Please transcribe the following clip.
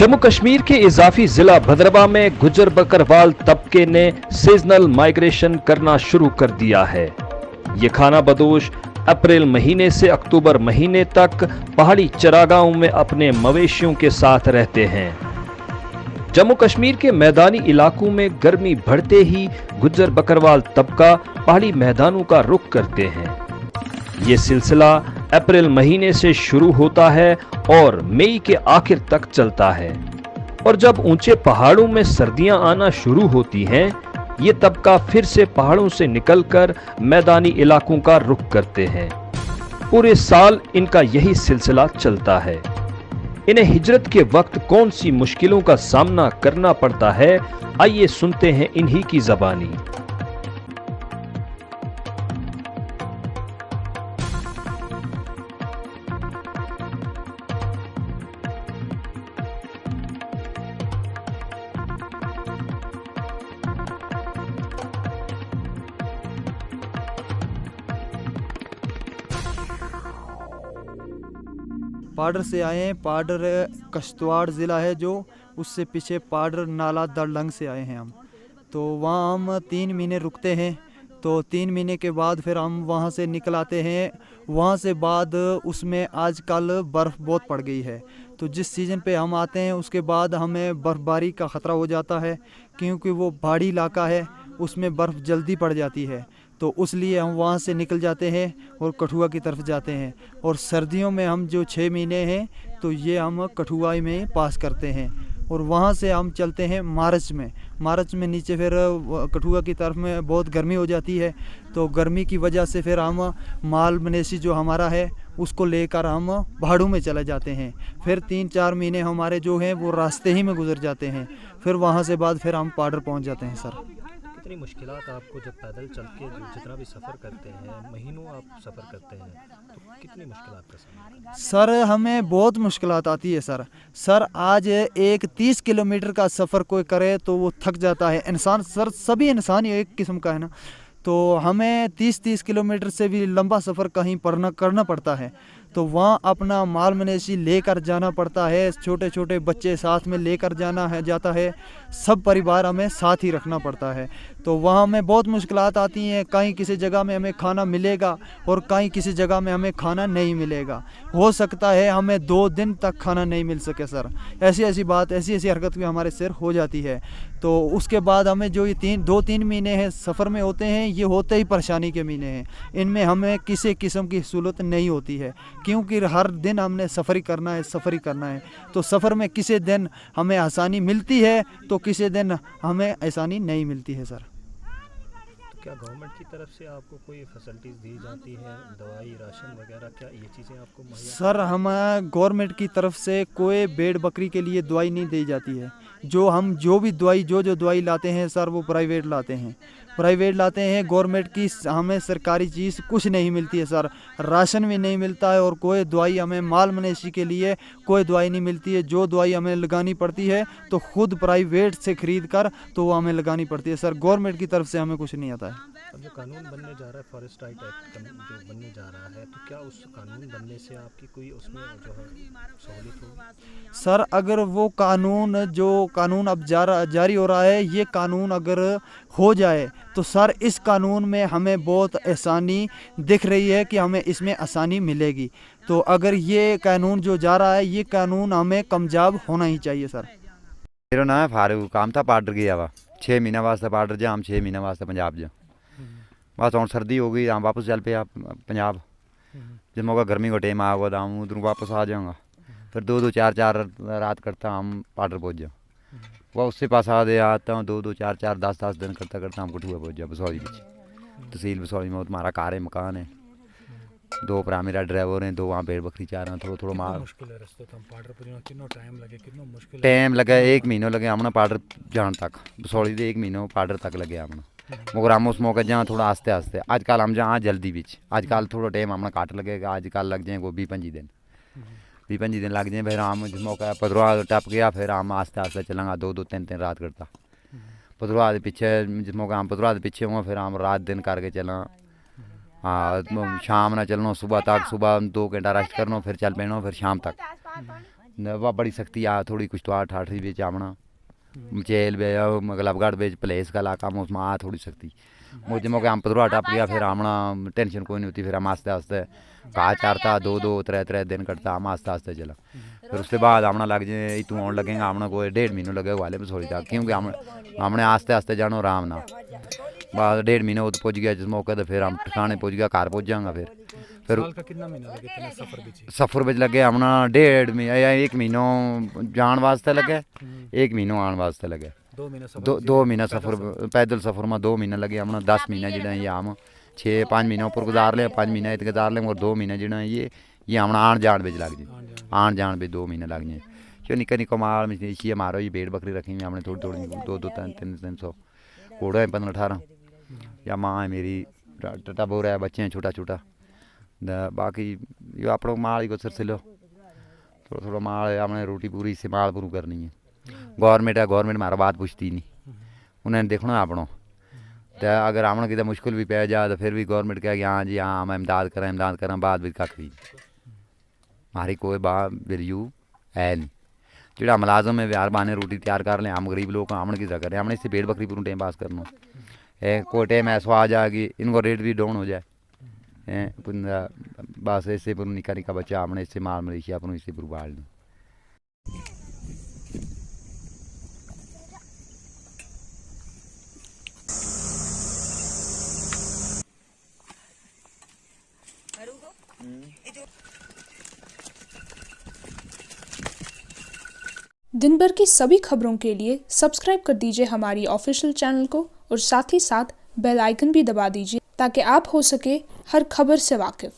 जम्मू कश्मीर के इजाफी जिला भद्रवा में गुज्जर बकरवाल तबके ने सीजनल माइग्रेशन करना शुरू कर दिया है। ये खाना बदोश अप्रैल महीने से अक्टूबर महीने तक पहाड़ी चरागाहों में अपने मवेशियों के साथ रहते हैं। जम्मू कश्मीर के मैदानी इलाकों में गर्मी बढ़ते ही गुज्जर बकरवाल तबका पहाड़ी मैदानों का रुख करते हैं। ये सिलसिला अप्रैल महीने से शुरू होता है और मई के आखिर तक चलता है और जब ऊंचे पहाड़ों में सर्दियां आना शुरू होती हैं, ये तबका फिर से पहाड़ों से निकलकर मैदानी इलाकों का रुख करते हैं। पूरे साल इनका यही सिलसिला चलता है। इन्हें हिजरत के वक्त कौन सी मुश्किलों का सामना करना पड़ता है, आइए सुनते हैं इन्हीं की ज़बानी। पाडर से आए हैं। पाडर कश्तवाड़ ज़िला है जो, उससे पीछे पाडर नाला दरलंग से आए हैं हम। तो वहाँ हम 3 महीने रुकते हैं। तो 3 महीने के बाद फिर हम वहाँ से निकल आते हैं। वहाँ से बाद उसमें आजकल बर्फ़ बहुत पड़ गई है, तो जिस सीज़न पे हम आते हैं उसके बाद हमें बर्फ़बारी का ख़तरा हो जाता है, क्योंकि वो पहाड़ी इलाका है, उसमें बर्फ़ जल्दी पड़ जाती है। तो उस लिए हम वहाँ से निकल जाते हैं और कठुआ की तरफ जाते हैं। और सर्दियों में हम जो 6 महीने हैं तो ये हम कठुआ में पास करते हैं। और वहाँ से हम चलते हैं मार्च में नीचे फिर कठुआ की तरफ में बहुत गर्मी हो जाती है। तो गर्मी की वजह से फिर हम माल मवेशी जो हमारा है उसको लेकर हम पहाड़ों में चले जाते हैं। फिर 3-4 महीने हमारे जो हैं वो रास्ते ही में गुजर जाते हैं। फिर वहाँ से बाद फिर हम पाडर पहुँच जाते हैं। सर कितनी मुश्किलात आपको जब पैदल चल के जितना भी सफ़र करते हैं, महीनों आप सफ़र करते हैं, तो कितनी मुश्किलात का सामना? सर हमें बहुत मुश्किलात आती है सर आज एक 30 किलोमीटर का सफ़र कोई करे तो वो थक जाता है इंसान। सर सभी इंसान ही एक किस्म का है ना, तो हमें 30 किलोमीटर से भी लंबा सफ़र कहीं पर करना पड़ता है। तो वहाँ अपना माल मवेशी लेकर जाना पड़ता है, छोटे छोटे बच्चे साथ में लेकर जाता है, सब परिवार हमें साथ ही रखना पड़ता है। तो वहाँ हमें बहुत मुश्किलात आती हैं। कहीं किसी जगह में हमें खाना मिलेगा और कहीं किसी जगह में हमें खाना नहीं मिलेगा। हो सकता है हमें 2 दिन तक खाना नहीं मिल सके सर। ऐसी हरकत भी हमारे सिर हो जाती है। तो उसके बाद हमें जो ये 2-3 महीने हैं सफ़र में होते हैं, ये होते ही परेशानी के महीने हैं। इनमें हमें किसी किस्म की सहूलत नहीं होती है, क्योंकि हर दिन हमने सफ़र ही करना है। तो सफ़र में किसी दिन हमें आसानी मिलती है तो किसी दिन हमें आसानी नहीं मिलती है। सर क्या गवर्नमेंट की तरफ से आपको कोई फैसिलिटीज़ दी जाती है, दवाई, राशन वगैरह, क्या ये चीज़ें आपको मुहैया? सर हम गवर्नमेंट की तरफ से कोई भेड़ बकरी के लिए दवाई नहीं दी जाती है। जो भी दवाई जो दवाई लाते हैं सर वो प्राइवेट लाते हैं। गवर्नमेंट की हमें सरकारी चीज़ कुछ नहीं मिलती है सर। राशन भी नहीं मिलता है और कोई दवाई हमें माल मवेशी के लिए कोई दवाई नहीं मिलती है। जो दवाई हमें लगानी पड़ती है तो खुद प्राइवेट से ख़रीद कर तो वो हमें लगानी पड़ती है सर। गवर्नमेंट की तरफ से हमें कुछ नहीं आता है। अब जो कानून बनने जा रहा है, फॉरेस्ट राइट एक्ट जो बनने जा रहा है, तो क्या उस कानून बनने से आपकी कोई उसमें जो है सहूलियत होगी? सर अगर वो कानून अब जारी हो रहा है, ये कानून अगर हो जाए तो सर इस कानून में हमें बहुत आसानी दिख रही है कि हमें इसमें आसानी मिलेगी। तो अगर ये कानून जो जा रहा है, ये कानून हमें कामयाब होना ही चाहिए सर। मेरा नाम है फारूक, काम था पाडर गया वा 6 महीना वास्ते पाडर जा, हम 6 महीना वास्ते पंजाब जा। बस हम सर्दी हो गई, हम वापस चल पे पंजाब। जब मौका गर्मी का टाइम आएगा तो हम उधर वापस आ जाऊँगा। फिर 2-2 4-4 रात करता हम पाडर पहुँच जाओ। वह उससे पास आता हूँ 2-2 4-4 10-10 दिन करता हम कठुआ पहुँच जाओ। बसौली तहसील बसौली में तुम्हारा कार है, मकान है, 2 भरा मेरा ड्राइवर हैं, 2 वहाँ भेड़ बकरी चाह रहे हैं। थोड़ा मार टाइम लगा 1 महीना लगे हमने पाडर जान तक। बसौली से 1 महीना पाडर तक लगे हमने, मगर हम उस मौके जहाँ थोड़ा आस्ते आजकल हम जहाँ जल्दी बिच आजकल थोड़ा टाइम हमने काट लगेगा। आजकल लग जाए 20-25 दिन लग जाए। फिर हम जिस मौका पदरवा टप गया, फिर हम आस्ते चलेंगे 2-2 3-3 रात करता। पदरवा के पीछे जिस मौका हम पदरवा के पीछे हुआ, फिर हम रात दिन करके चला। हाँ शाम ना चलना, सुबह 2 घंटा रेस्ट करना, फिर चल पैना, फिर शाम तक वह बड़ी सख्ती आ थोड़ी कुछ तो ठाठरी बेच आमना चेल बे मगलबगढ़ बेच प्लेस का इलाका में उसमें आ थोड़ी सख्ती मुझे मौके हम पधरा टप गया फिर आमना टेंशन कोई नहीं होती फिर हम आस्ते आस्ते कहा चारता 2-2 3-3 दिन कटता हम आस्ते आस्ते चला फिर उसके बाद आमना लग जाए इतू आने लगेगा आमना कोई 1.5 महीने लगे वाले में थोड़ी था क्योंकि हमने आस्ते आस्ते जानो आराम ना बाद 1.5 महीने वो तो पहुँच गया जिस मौके तो फिर हम ठिकाने पहुँच गया घर पहुँच जाएंगे फिर साल का कितना महीना लगे थे सफर बीच सफर बिच लगे हमना 1.5 महीना या 1 महीनों जान वास्ते लगे 1 महीनों आने वास्ते लगे 2 महीने सफर 2 महीना सफर पैदल सफर में 2 महीने लगे हमने 10 महीना जो ये हम 6-5 महीनों ऊपर गुजार लें 5 महीने इत गुजार लें और 2 महीने जो ये हमने आन जान बेच लग जाए आन जान बेच 2 महीने लग जाए जो निका निका माल में मारो ये भेड़ बकरी रखी हुई हमने थोड़ी थोड़ी 2-300 घोड़ा है 15-18 या माँ है मेरी टटा बोर है बच्चे हैं छोटा छोटा बाकी ये आप माल ही को सिलसिलो थोड़ा थोड़ा माल है हमने रोटी पूरी से माल पूरी करनी है गवर्नमेंट है गवर्नमेंट हमारा बात पूछती नहीं उन्हें देखना आपनों तो अगर हमने कितना मुश्किल भी पै जाए तो फिर भी गवर्नमेंट कहे कि हाँ जी हाँ हम इमदाद करें बाद भी कख भी हमारी कोई बात बिरयू है नहीं जोड़ा मुलाजम है बिहार बहाने रोटी तैयार कर लें हम गरीब लोग हमने किस करें हमने इससे भेड़ बकरी पूरा टाइम पास करना कोई टाइम ऐसा आ जाए कि इनको रेट भी डाउन हो जाए बस इससे पूरा निका निका बच्चा हमने इससे माल मलेशिया अपनों इससे पूरा बाल लें दिन भर की सभी खबरों के लिए सब्सक्राइब कर दीजिए हमारी ऑफिशियल चैनल को और साथ ही साथ बेल आइकन भी दबा दीजिए ताकि आप हो सके हर खबर से वाकिफ।